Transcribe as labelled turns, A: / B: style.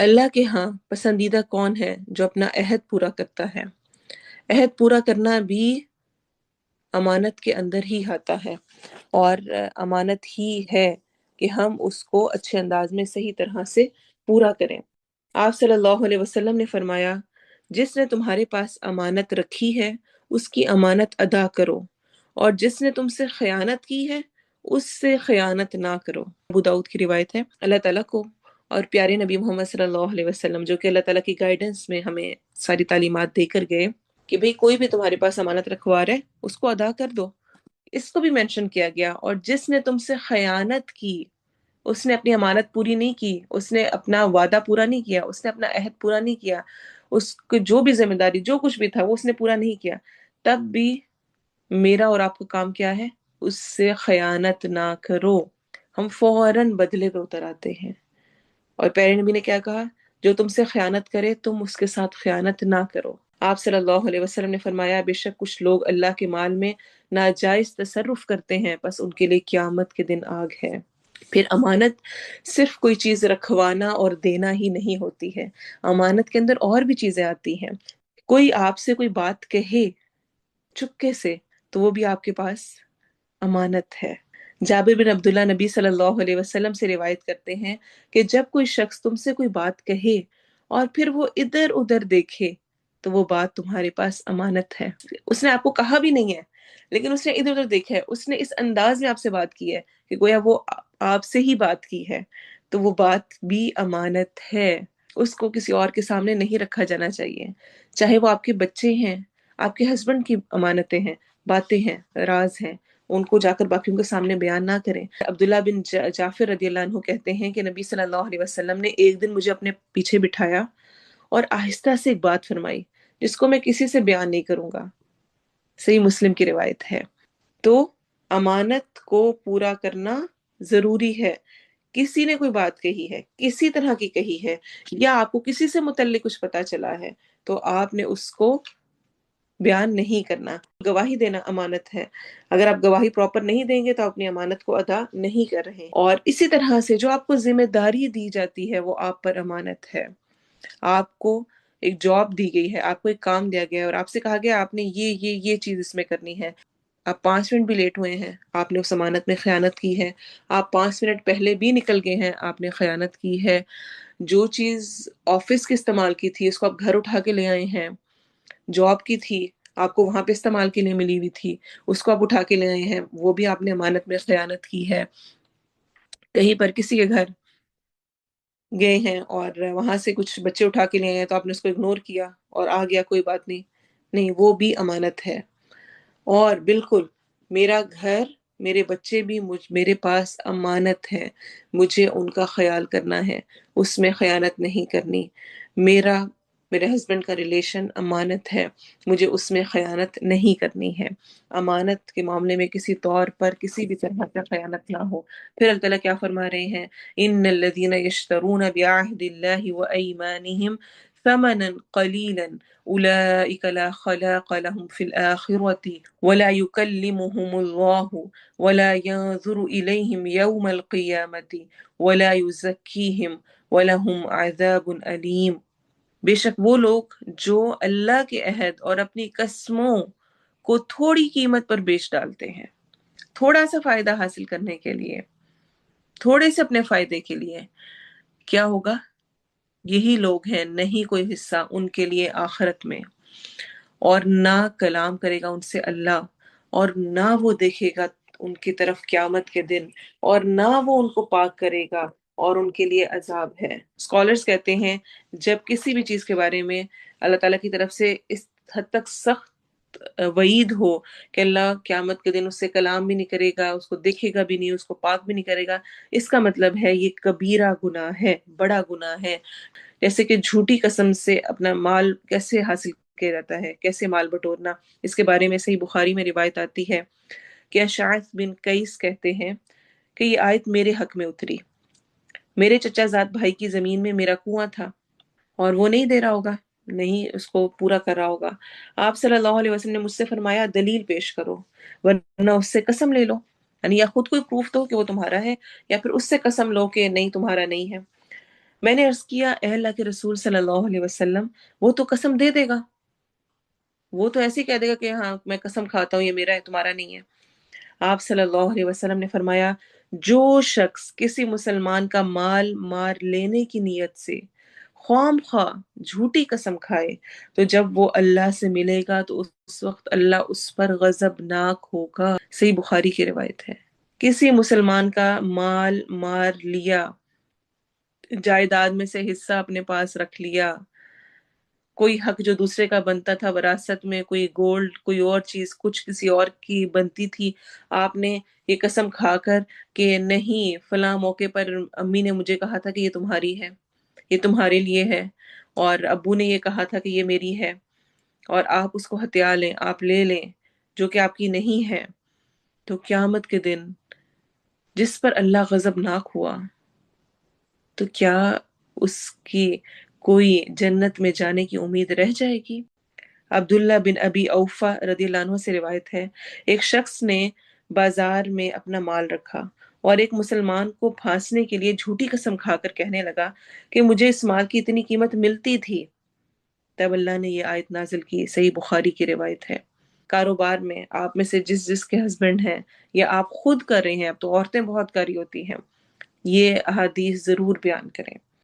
A: اللہ کے ہاں پسندیدہ کون ہے؟ جو اپنا عہد پورا کرتا ہے۔ عہد پورا کرنا بھی امانت کے اندر ہی آتا ہے، اور امانت ہی ہے کہ ہم اس کو اچھے انداز میں صحیح طرح سے پورا کریں۔ آپ صلی اللہ علیہ وسلم نے فرمایا، جس نے تمہارے پاس امانت رکھی ہے اس کی امانت ادا کرو، اور جس نے تم سے خیانت کی ہے اس سے خیانت نہ کرو۔ ابو داؤد کی روایت ہے۔ اللہ تعالیٰ کو اور پیارے نبی محمد صلی اللہ علیہ وسلم، جو کہ اللہ تعالیٰ کی گائیڈنس میں ہمیں ساری تعلیمات دے کر گئے کہ بھئی کوئی بھی تمہارے پاس امانت رکھوا رہے اس کو ادا کر دو، اس کو بھی مینشن کیا گیا۔ اور جس نے تم سے خیانت کی، اس نے اپنی امانت پوری نہیں کی، اس نے اپنا وعدہ پورا نہیں کیا، اس نے اپنا عہد پورا نہیں کیا، اس کو جو بھی ذمہ داری جو کچھ بھی تھا وہ اس نے پورا نہیں کیا، تب بھی میرا اور آپ کا کام کیا ہے؟ اس سے خیانت نہ کرو۔ ہم فوراً بدلے پہ اتر آتے ہیں، اور پیارے نبی نے کیا کہا؟ جو تم سے خیانت کرے تم اس کے ساتھ خیانت نہ کرو۔ آپ صلی اللہ علیہ وسلم نے فرمایا، بے شک کچھ لوگ اللہ کے مال میں ناجائز تصرف کرتے ہیں، بس ان کے لیے قیامت کے دن آگ ہے۔ پھر امانت صرف کوئی چیز رکھوانا اور دینا ہی نہیں ہوتی ہے، امانت کے اندر اور بھی چیزیں آتی ہیں۔ کوئی آپ سے کوئی بات کہے چپکے سے تو وہ بھی آپ کے پاس امانت ہے۔ جابر بن عبداللہ نبی صلی اللہ علیہ وسلم سے روایت کرتے ہیں کہ جب کوئی شخص تم سے کوئی بات کہے اور پھر وہ ادھر ادھر دیکھے تو وہ بات تمہارے پاس امانت ہے۔ اس نے آپ کو کہا بھی نہیں ہے لیکن اس نے ادھر ادھر دیکھا ہے، اس نے اس انداز میں آپ سے بات کی ہے کہ گویا وہ آپ سے ہی بات کی ہے، تو وہ بات بھی امانت ہے۔ اس کو کسی اور کے سامنے نہیں رکھا جانا چاہیے، چاہے وہ آپ کے بچے ہیں، آپ کے ہسبینڈ کی امانتیں ہیں، باتیں ہیں، راز ہیں، ان کو جا کر باقیوں کے سامنے بیان نہ کریں۔ عبداللہ بن جعفر رضی اللہ عنہ کہتے ہیں کہ نبی صلی اللہ علیہ وسلم نے ایک دن مجھے اپنے پیچھے بٹھایا اور آہستہ سے ایک بات فرمائی جس کو میں کسی سے بیان نہیں کروں گا۔ صحیح مسلم کی روایت ہے۔ تو امانت کو پورا کرنا ضروری ہے۔ کسی نے کوئی بات کہی ہے، کسی طرح کی کہی ہے، یا آپ کو کسی سے متعلق کچھ پتا چلا ہے، تو آپ نے اس کو بیان نہیں کرنا۔ گواہی دینا امانت ہے، اگر آپ گواہی پراپر نہیں دیں گے تو اپنی امانت کو ادا نہیں کر رہے۔ اور اسی طرح سے جو آپ کو ذمہ داری دی جاتی ہے وہ آپ پر امانت ہے۔ آپ کو ایک جاب دی گئی ہے، آپ کو ایک کام دیا گیا ہے اور آپ سے کہا گیا آپ نے یہ چیز اس میں کرنی ہے، آپ 5 منٹ بھی لیٹ ہوئے ہیں، آپ نے اس امانت میں خیانت کی ہے۔ آپ 5 منٹ پہلے بھی نکل گئے ہیں، آپ نے خیانت کی ہے۔ جو چیز آفس کی استعمال کی تھی اس کو آپ گھر اٹھا کے لے آئے ہیں، جاب کی تھی آپ کو وہاں پہ استعمال کے لیے ملی ہوئی تھی، اس کو آپ اٹھا کے لے آئے ہیں، وہ بھی آپ نے امانت میں خیانت کی ہے۔ کہیں پر کسی کے گھر گئے ہیں اور وہاں سے کچھ بچے اٹھا کے لے آئے ہیں تو آپ نے اس کو اگنور کیا اور آ گیا، کوئی بات نہیں، نہیں، وہ بھی امانت ہے۔ اور بالکل میرا گھر، میرے بچے بھی میرے پاس امانت ہے، مجھے ان کا خیال کرنا ہے، اس میں خیانت نہیں کرنی۔ میرے ہسبینڈ کا ریلیشن امانت ہے، مجھے اس میں خیانت نہیں کرنی ہے۔ امانت کے معاملے میں کسی طور پر کسی بھی طرح کا خیانت نہ ہو۔ پھر اللہ تعالیٰ کیا فرما رہے ہیں؟ ان الذین یشترون بعہد اللہ وایمانہم ثمنا قلیلا اولئک لا خلاق لهم في الآخرة ولا يكلمهم الله ولا ينظر إليهم يوم القيامة ولا يزكيهم ولهم عذاب أليم۔ بے شک وہ لوگ جو اللہ کے عہد اور اپنی قسموں کو تھوڑی قیمت پر بیچ ڈالتے ہیں، تھوڑا سا فائدہ حاصل کرنے کے لیے، تھوڑے سے اپنے فائدے کے لیے، کیا ہوگا؟ یہی لوگ ہیں نہیں کوئی حصہ ان کے لیے آخرت میں، اور نہ کلام کرے گا ان سے اللہ، اور نہ وہ دیکھے گا ان کی طرف قیامت کے دن، اور نہ وہ ان کو پاک کرے گا، اور ان کے لیے عذاب ہے۔ اسکالرز کہتے ہیں جب کسی بھی چیز کے بارے میں اللہ تعالیٰ کی طرف سے اس حد تک سخت وعید ہو کہ اللہ قیامت کے دن اس سے کلام بھی نہیں کرے گا، اس کو دیکھے گا بھی نہیں، اس کو پاک بھی نہیں کرے گا، اس کا مطلب ہے یہ کبیرہ گناہ ہے، بڑا گناہ ہے۔ جیسے کہ جھوٹی قسم سے اپنا مال کیسے حاصل کیا جاتا ہے، کیسے مال بٹورنا، اس کے بارے میں صحیح بخاری میں روایت آتی ہے کہ اشعث بن قیس کہتے ہیں کہ یہ آیت میرے حق میں اتری۔ میرے چچا زاد بھائی کی زمین میں میرا کنواں تھا اور وہ نہیں دے رہا ہوگا، نہیں اس کو پورا کر رہا ہوگا۔ آپ صلی اللہ علیہ وسلم نے مجھ سے فرمایا دلیل پیش کرو ورنہ اس سے قسم لے لو، یعنی یا خود کوئی پروف دو کہ وہ تمہارا ہے، یا پھر اس سے قسم لو کہ نہیں تمہارا نہیں ہے۔ میں نے عرض کیا اے اللہ کے رسول صلی اللہ علیہ وسلم، وہ تو قسم دے دے گا، وہ تو ایسے ہی کہہ دے گا کہ ہاں میں قسم کھاتا ہوں یہ میرا ہے تمہارا نہیں ہے۔ آپ صلی اللہ علیہ وسلم نے فرمایا جو شخص کسی مسلمان کا مال مار لینے کی نیت سے خواہ خواہ جھوٹی قسم کھائے تو جب وہ اللہ سے ملے گا تو اس وقت اللہ اس پر غضبناک ہوگا۔ صحیح بخاری کی روایت ہے۔ کسی مسلمان کا مال مار لیا، جائیداد میں سے حصہ اپنے پاس رکھ لیا، کوئی حق جو دوسرے کا بنتا تھا وراثت میں، کوئی گولڈ، کوئی اور چیز کچھ کسی اور کی بنتی تھی، آپ نے یہ قسم کھا کر کہ نہیں فلاں موقع پر امی نے مجھے کہا تھا کہ یہ تمہاری ہے، یہ تمہارے لیے ہے، اور ابو نے یہ کہا تھا کہ یہ میری ہے، اور آپ اس کو ہتھیا لیں، آپ لے لیں جو کہ آپ کی نہیں ہے، تو قیامت کے دن جس پر اللہ غضبناک ہوا تو کیا اس کی کوئی جنت میں جانے کی امید رہ جائے گی؟ عبداللہ بن ابی اوفا رضی اللہ عنہ سے روایت ہے، ایک شخص نے بازار میں اپنا مال رکھا اور ایک مسلمان کو پھانسنے کے لیے جھوٹی قسم کھا کر کہنے لگا کہ مجھے اس مال کی اتنی قیمت ملتی تھی۔ تب اللہ نے یہ آیت نازل کی، صحیح بخاری کی روایت ہے۔ کاروبار میں آپ میں سے جس جس کے ہسبینڈ ہیں یا آپ خود کر رہے ہیں، اب تو عورتیں بہت کاری ہوتی ہیں، یہ احادیث ضرور بیان کریں۔